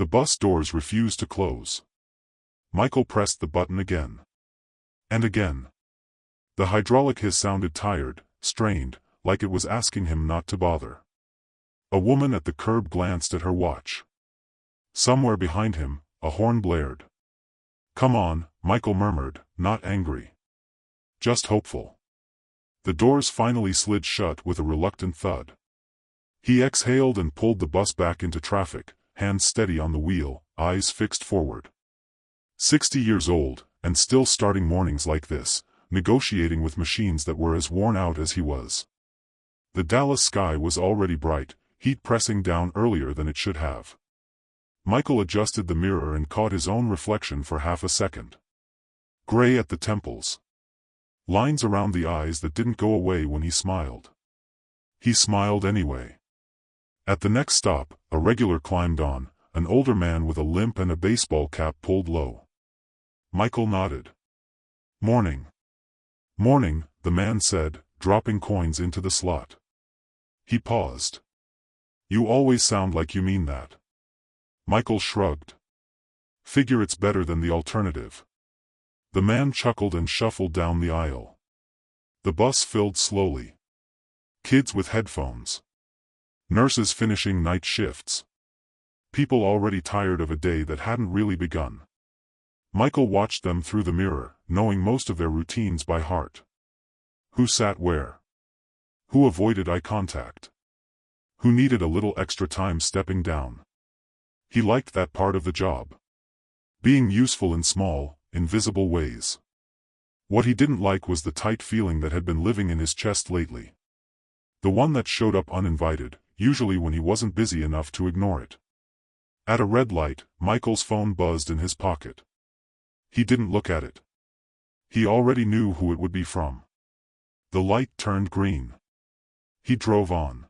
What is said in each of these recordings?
The bus doors refused to close. Michael pressed the button again. And again. The hydraulic hiss sounded tired, strained, like it was asking him not to bother. A woman at the curb glanced at her watch. Somewhere behind him, a horn blared. "Come on," Michael murmured, not angry. Just hopeful. The doors finally slid shut with a reluctant thud. He exhaled and pulled the bus back into traffic, hands steady on the wheel, eyes fixed forward. 60 years old, and still starting mornings like this, negotiating with machines that were as worn out as he was. The Dallas sky was already bright, heat pressing down earlier than it should have. Michael adjusted the mirror and caught his own reflection for half a second. Gray at the temples. Lines around the eyes that didn't go away when he smiled. He smiled anyway. At the next stop, a regular climbed on, an older man with a limp and a baseball cap pulled low. Michael nodded. "Morning." "Morning," the man said, dropping coins into the slot. He paused. "You always sound like you mean that." Michael shrugged. "Figure it's better than the alternative." The man chuckled and shuffled down the aisle. The bus filled slowly. Kids with headphones. Nurses finishing night shifts. People already tired of a day that hadn't really begun. Michael watched them through the mirror, knowing most of their routines by heart. Who sat where? Who avoided eye contact? Who needed a little extra time stepping down? He liked that part of the job. Being useful in small, invisible ways. What he didn't like was the tight feeling that had been living in his chest lately. The one that showed up uninvited, usually when he wasn't busy enough to ignore it. At a red light, Michael's phone buzzed in his pocket. He didn't look at it. He already knew who it would be from. The light turned green. He drove on.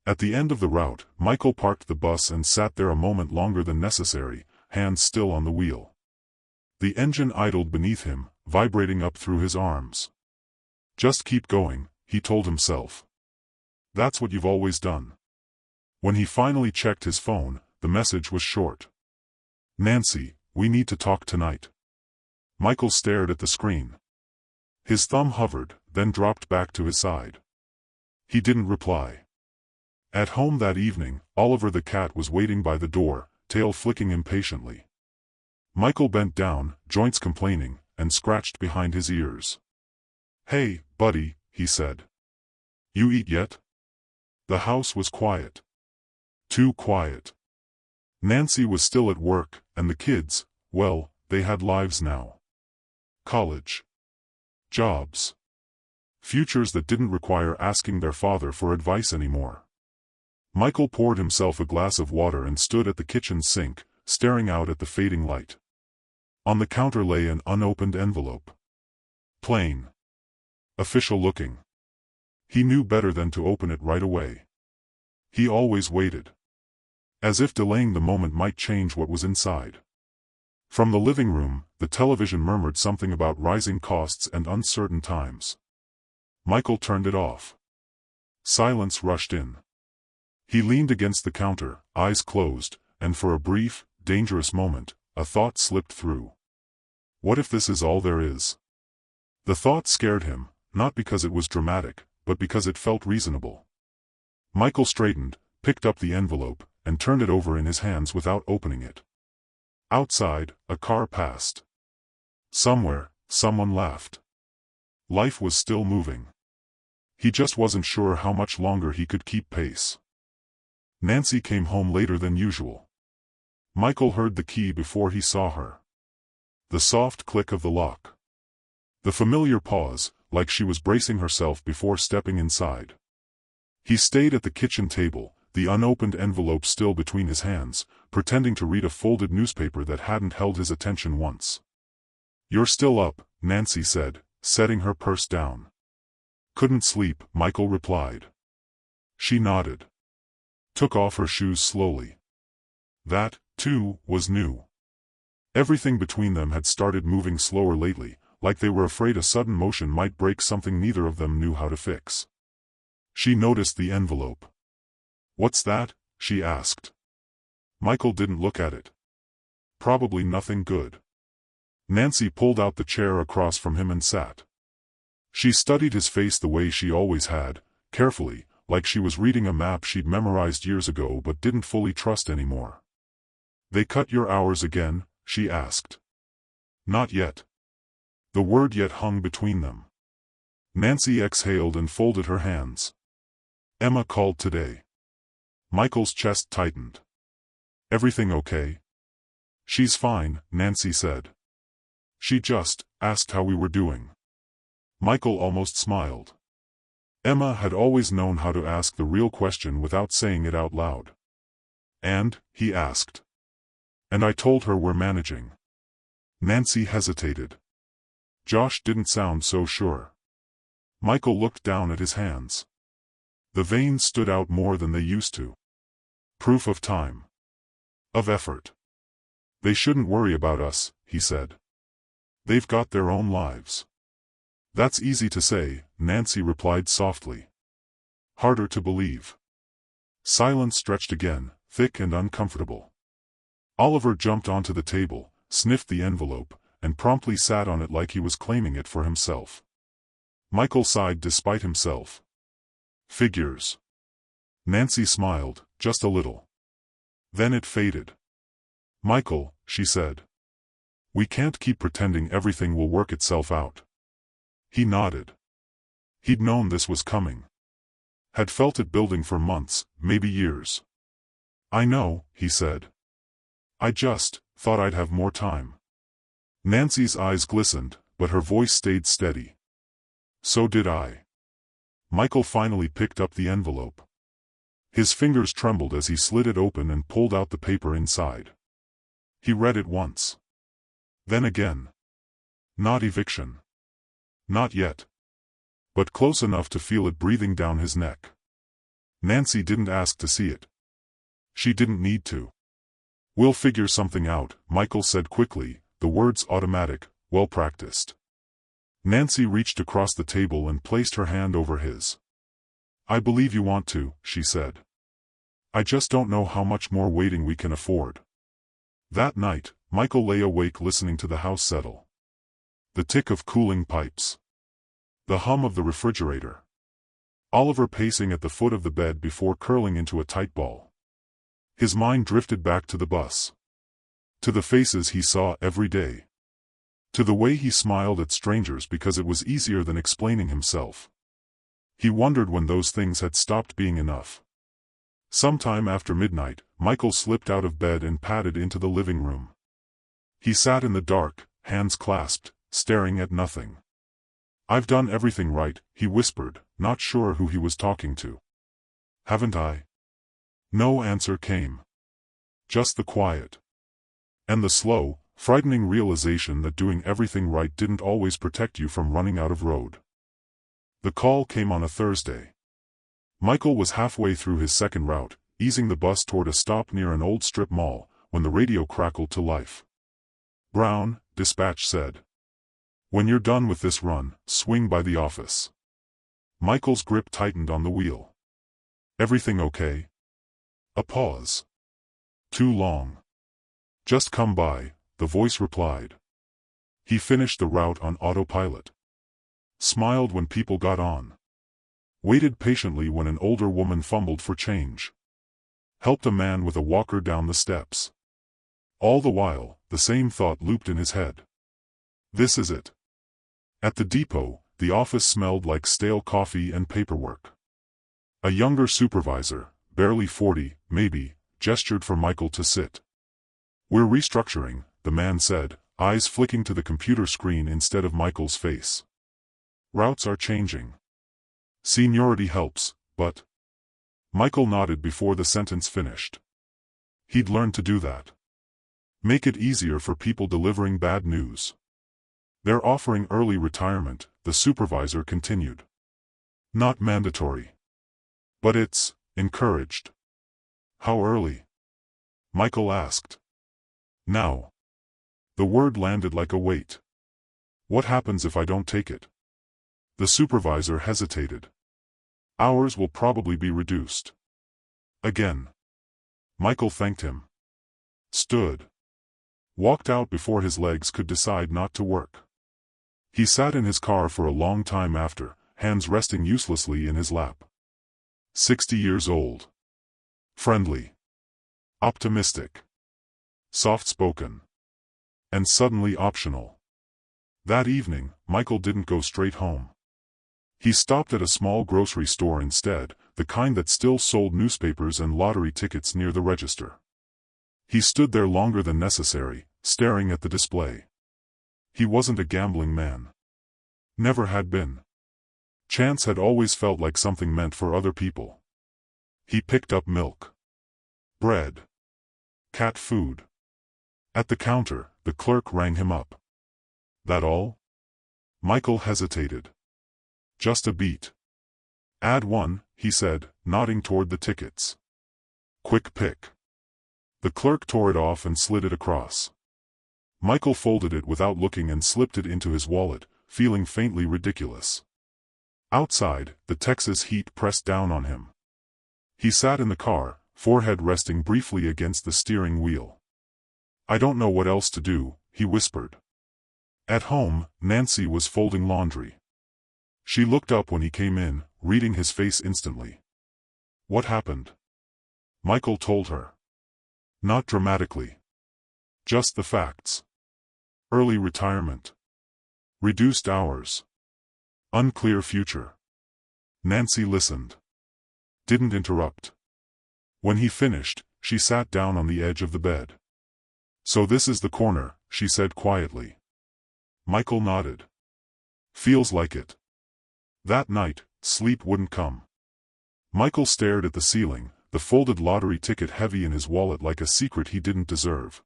At the end of the route, Michael parked the bus and sat there a moment longer than necessary, hands still on the wheel. The engine idled beneath him, vibrating up through his arms. Just keep going, he told himself. That's what you've always done. When he finally checked his phone, the message was short. "Nancy, we need to talk tonight." Michael stared at the screen. His thumb hovered, then dropped back to his side. He didn't reply. At home that evening, Oliver the cat was waiting by the door, tail flicking impatiently. Michael bent down, joints complaining, and scratched behind his ears. "Hey, buddy," he said. "You eat yet?" The house was quiet. Too quiet. Nancy was still at work, and the kids, well, they had lives now. College. Jobs. Futures that didn't require asking their father for advice anymore. Michael poured himself a glass of water and stood at the kitchen sink, staring out at the fading light. On the counter lay an unopened envelope. Plain. Official looking. He knew better than to open it right away. He always waited. As if delaying the moment might change what was inside. From the living room, the television murmured something about rising costs and uncertain times. Michael turned it off. Silence rushed in. He leaned against the counter, eyes closed, and for a brief, dangerous moment, a thought slipped through. What if this is all there is? The thought scared him, not because it was dramatic, but because it felt reasonable. Michael straightened, picked up the envelope, and turned it over in his hands without opening it. Outside, a car passed. Somewhere, someone laughed. Life was still moving. He just wasn't sure how much longer he could keep pace. Nancy came home later than usual. Michael heard the key before he saw her. The soft click of the lock. The familiar pause, like she was bracing herself before stepping inside. He stayed at the kitchen table, the unopened envelope still between his hands, pretending to read a folded newspaper that hadn't held his attention once. "You're still up," Nancy said, setting her purse down. "Couldn't sleep," Michael replied. She nodded. Took off her shoes slowly. That, too, was new. Everything between them had started moving slower lately, like they were afraid a sudden motion might break something neither of them knew how to fix. She noticed the envelope. "What's that?" she asked. Michael didn't look at it. Probably nothing good. Nancy pulled out the chair across from him and sat. She studied his face the way she always had, carefully, like she was reading a map she'd memorized years ago but didn't fully trust anymore. "They cut your hours again?" she asked. "Not yet." The word "yet" hung between them. Nancy exhaled and folded her hands. "Emma called today." Michael's chest tightened. "Everything okay?" "She's fine," Nancy said. "She just asked how we were doing." Michael almost smiled. Emma had always known how to ask the real question without saying it out loud. "And?" he asked. "And I told her we're managing." Nancy hesitated. Josh didn't sound so sure. Michael looked down at his hands. The veins stood out more than they used to. Proof of time. Of effort. "They shouldn't worry about us," he said. "They've got their own lives." "That's easy to say," Nancy replied softly. "Harder to believe." Silence stretched again, thick and uncomfortable. Oliver jumped onto the table, sniffed the envelope, and promptly sat on it like he was claiming it for himself. Michael sighed despite himself. "Figures." Nancy smiled, just a little. Then it faded. "Michael," she said. "We can't keep pretending everything will work itself out." He nodded. He'd known this was coming. Had felt it building for months, maybe years. "I know," he said. "I just thought I'd have more time." Nancy's eyes glistened, but her voice stayed steady. "So did I." Michael finally picked up the envelope. His fingers trembled as he slid it open and pulled out the paper inside. He read it once. Then again. Not eviction. Not yet. But close enough to feel it breathing down his neck. Nancy didn't ask to see it. She didn't need to. "We'll figure something out," Michael said quickly, the words automatic, well-practiced. Nancy reached across the table and placed her hand over his. "I believe you want to," she said. "I just don't know how much more waiting we can afford." That night, Michael lay awake listening to the house settle. The tick of cooling pipes. The hum of the refrigerator. Oliver pacing at the foot of the bed before curling into a tight ball. His mind drifted back to the bus. To the faces he saw every day. To the way he smiled at strangers because it was easier than explaining himself. He wondered when those things had stopped being enough. Sometime after midnight, Michael slipped out of bed and padded into the living room. He sat in the dark, hands clasped, staring at nothing. "I've done everything right," he whispered, not sure who he was talking to. "Haven't I?" No answer came. Just the quiet. And the slow, frightening realization that doing everything right didn't always protect you from running out of road. The call came on a Thursday. Michael was halfway through his second route, easing the bus toward a stop near an old strip mall, when the radio crackled to life. "Brown," dispatch said. "When you're done with this run, swing by the office." Michael's grip tightened on the wheel. "Everything okay?" A pause. "Too long." "Just come by," the voice replied. He finished the route on autopilot. Smiled when people got on. Waited patiently when an older woman fumbled for change. Helped a man with a walker down the steps. All the while, the same thought looped in his head. This is it. At the depot, the office smelled like stale coffee and paperwork. A younger supervisor, barely 40, maybe, gestured for Michael to sit. "We're restructuring," the man said, eyes flicking to the computer screen instead of Michael's face. "Routes are changing. Seniority helps, but..." Michael nodded before the sentence finished. He'd learned to do that. Make it easier for people delivering bad news. "They're offering early retirement," the supervisor continued. "Not mandatory. But it's encouraged." "How early?" Michael asked. "Now." The word landed like a weight. "What happens if I don't take it?" The supervisor hesitated. "Hours will probably be reduced." Again. Michael thanked him. stood, walked out before his legs could decide not to work. He sat in his car for a long time after, hands resting uselessly in his lap. 60 years old. Friendly. Optimistic. Soft-spoken. And suddenly optional. That evening, Michael didn't go straight home. He stopped at a small grocery store instead, the kind that still sold newspapers and lottery tickets near the register. He stood there longer than necessary, staring at the display. He wasn't a gambling man. Never had been. Chance had always felt like something meant for other people. He picked up milk, bread, cat food. At the counter, the clerk rang him up. That all? Michael hesitated. Just a beat. Add one, he said, nodding toward the tickets. Quick pick. The clerk tore it off and slid it across. Michael folded it without looking and slipped it into his wallet, feeling faintly ridiculous. Outside, the Texas heat pressed down on him. He sat in the car, forehead resting briefly against the steering wheel. I don't know what else to do, he whispered. At home, Nancy was folding laundry. She looked up when he came in, reading his face instantly. What happened? Michael told her. Not dramatically. Just the facts. Early retirement. Reduced hours. Unclear future. Nancy listened. Didn't interrupt. When he finished, she sat down on the edge of the bed. So this is the corner, she said quietly. Michael nodded. Feels like it. That night, sleep wouldn't come. Michael stared at the ceiling, the folded lottery ticket heavy in his wallet like a secret he didn't deserve.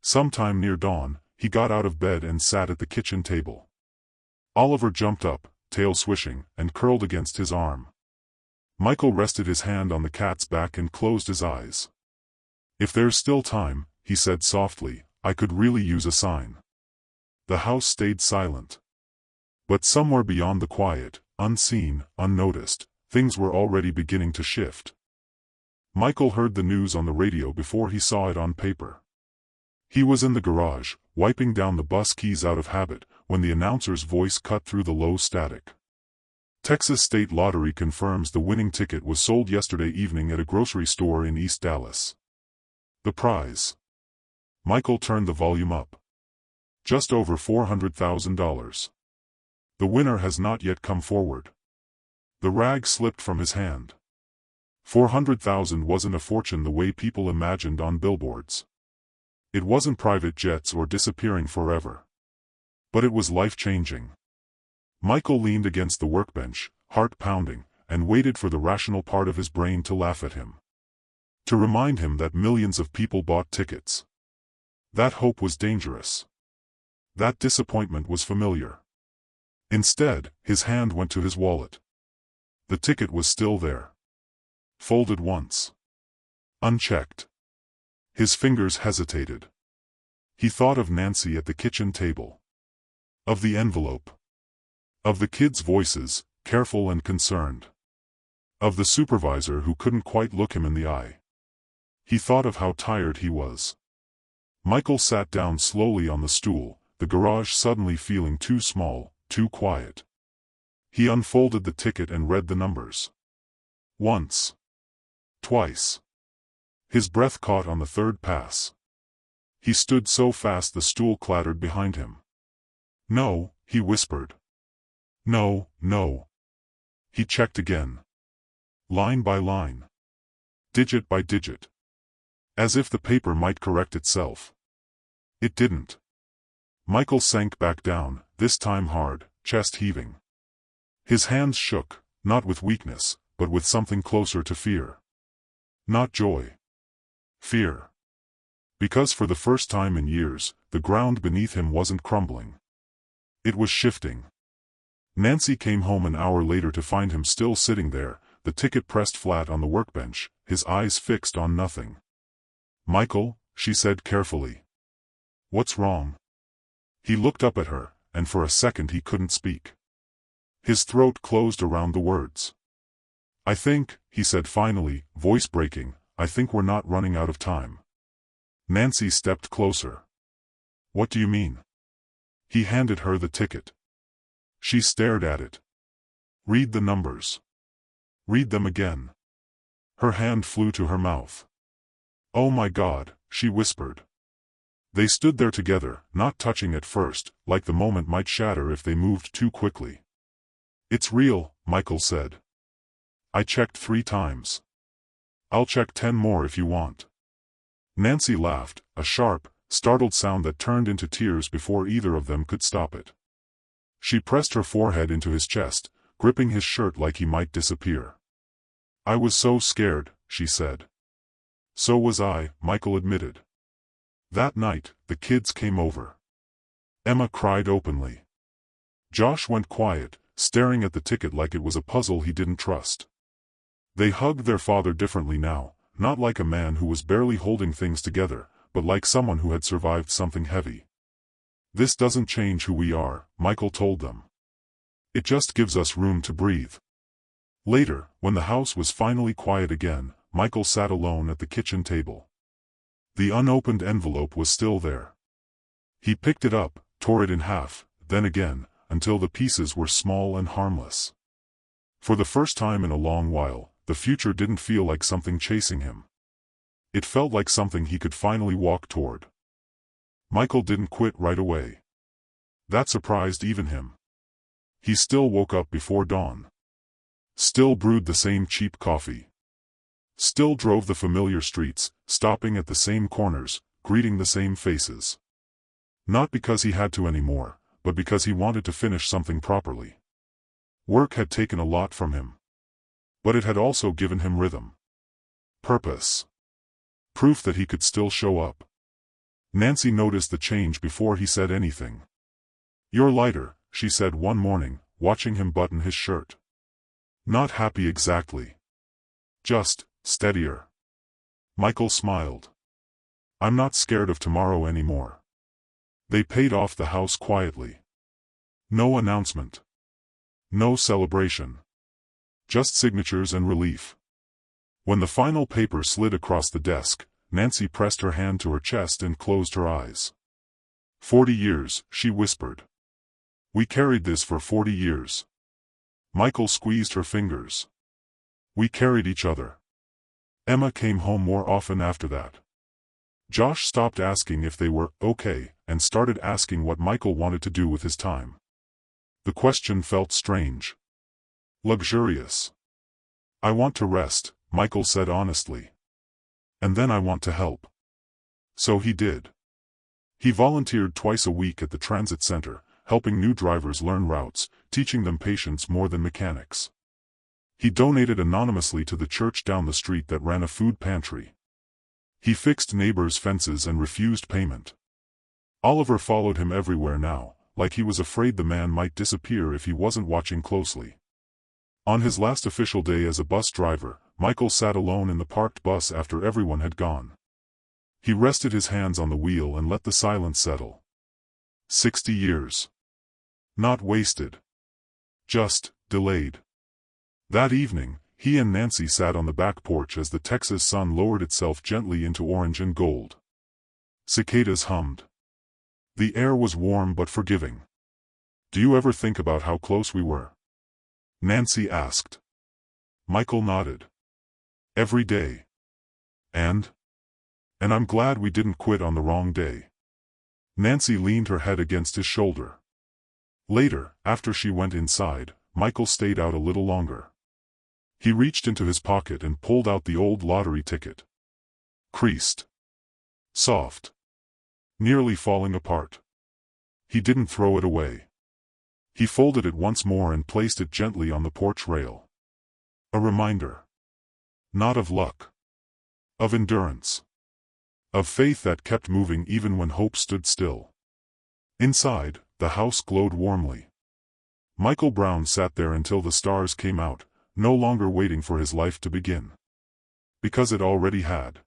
Sometime near dawn, he got out of bed and sat at the kitchen table. Oliver jumped up, tail swishing, and curled against his arm. Michael rested his hand on the cat's back and closed his eyes. If there's still time, he said softly, I could really use a sign. The house stayed silent. But somewhere beyond the quiet, unseen, unnoticed, things were already beginning to shift. Michael heard the news on the radio before he saw it on paper. He was in the garage, wiping down the bus keys out of habit, when the announcer's voice cut through the low static. Texas State Lottery confirms the winning ticket was sold yesterday evening at a grocery store in East Dallas. The prize. Michael turned the volume up. Just over $400,000. The winner has not yet come forward. The rag slipped from his hand. 400,000 wasn't a fortune the way people imagined on billboards. It wasn't private jets or disappearing forever. But it was life-changing. Michael leaned against the workbench, heart pounding, and waited for the rational part of his brain to laugh at him. To remind him that millions of people bought tickets. That hope was dangerous. That disappointment was familiar. Instead, his hand went to his wallet. The ticket was still there. Folded once. Unchecked. His fingers hesitated. He thought of Nancy at the kitchen table. Of the envelope. Of the kids' voices, careful and concerned. Of the supervisor who couldn't quite look him in the eye. He thought of how tired he was. Michael sat down slowly on the stool, the garage suddenly feeling too small, too quiet. He unfolded the ticket and read the numbers. Once. Twice. His breath caught on the third pass. He stood so fast the stool clattered behind him. No, he whispered. No, no. He checked again. Line by line. Digit by digit. As if the paper might correct itself. It didn't. Michael sank back down, this time hard, chest heaving. His hands shook, not with weakness, but with something closer to fear. Not joy. Fear. Because for the first time in years, the ground beneath him wasn't crumbling. It was shifting. Nancy came home an hour later to find him still sitting there, the ticket pressed flat on the workbench, his eyes fixed on nothing. Michael, she said carefully. What's wrong? He looked up at her, and for a second he couldn't speak. His throat closed around the words. I think, he said finally, voice breaking, I think we're not running out of time. Nancy stepped closer. What do you mean? He handed her the ticket. She stared at it. Read the numbers. Read them again. Her hand flew to her mouth. Oh my God, she whispered. They stood there together, not touching at first, like the moment might shatter if they moved too quickly. It's real, Michael said. I checked 3 times. I'll check 10 more if you want. Nancy laughed, a sharp, startled sound that turned into tears before either of them could stop it. She pressed her forehead into his chest, gripping his shirt like he might disappear. I was so scared, she said. So was I, Michael admitted. That night, the kids came over. Emma cried openly. Josh went quiet, staring at the ticket like it was a puzzle he didn't trust. They hugged their father differently now, not like a man who was barely holding things together, but like someone who had survived something heavy. This doesn't change who we are, Michael told them. It just gives us room to breathe. Later, when the house was finally quiet again, Michael sat alone at the kitchen table. The unopened envelope was still there. He picked it up, tore it in half, then again, until the pieces were small and harmless. For the first time in a long while, the future didn't feel like something chasing him. It felt like something he could finally walk toward. Michael didn't quit right away. That surprised even him. He still woke up before dawn. Still brewed the same cheap coffee. Still drove the familiar streets, stopping at the same corners, greeting the same faces. Not because he had to anymore, but because he wanted to finish something properly. Work had taken a lot from him. But it had also given him rhythm. Purpose. Proof that he could still show up. Nancy noticed the change before he said anything. You're lighter, she said one morning, watching him button his shirt. Not happy exactly. Just steadier. Michael smiled. I'm not scared of tomorrow anymore. They paid off the house quietly. No announcement. No celebration. Just signatures and relief. When the final paper slid across the desk, Nancy pressed her hand to her chest and closed her eyes. 40 years, she whispered. We carried this for 40 years. Michael squeezed her fingers. We carried each other. Emma came home more often after that. Josh stopped asking if they were okay and started asking what Michael wanted to do with his time. The question felt strange. Luxurious. I want to rest, Michael said honestly. And then I want to help. So he did. He volunteered twice a week at the transit center, helping new drivers learn routes, teaching them patience more than mechanics. He donated anonymously to the church down the street that ran a food pantry. He fixed neighbors' fences and refused payment. Oliver followed him everywhere now, like he was afraid the man might disappear if he wasn't watching closely. On his last official day as a bus driver, Michael sat alone in the parked bus after everyone had gone. He rested his hands on the wheel and let the silence settle. 60 years. Not wasted. Just delayed. That evening, he and Nancy sat on the back porch as the Texas sun lowered itself gently into orange and gold. Cicadas hummed. The air was warm but forgiving. Do you ever think about how close we were? Nancy asked. Michael nodded. Every day. And I'm glad we didn't quit on the wrong day. Nancy leaned her head against his shoulder. Later, after she went inside, Michael stayed out a little longer. He reached into his pocket and pulled out the old lottery ticket. Creased. Soft. Nearly falling apart. He didn't throw it away. He folded it once more and placed it gently on the porch rail. A reminder. Not of luck. Of endurance. Of faith that kept moving even when hope stood still. Inside, the house glowed warmly. Michael Brown sat there until the stars came out, no longer waiting for his life to begin. Because it already had.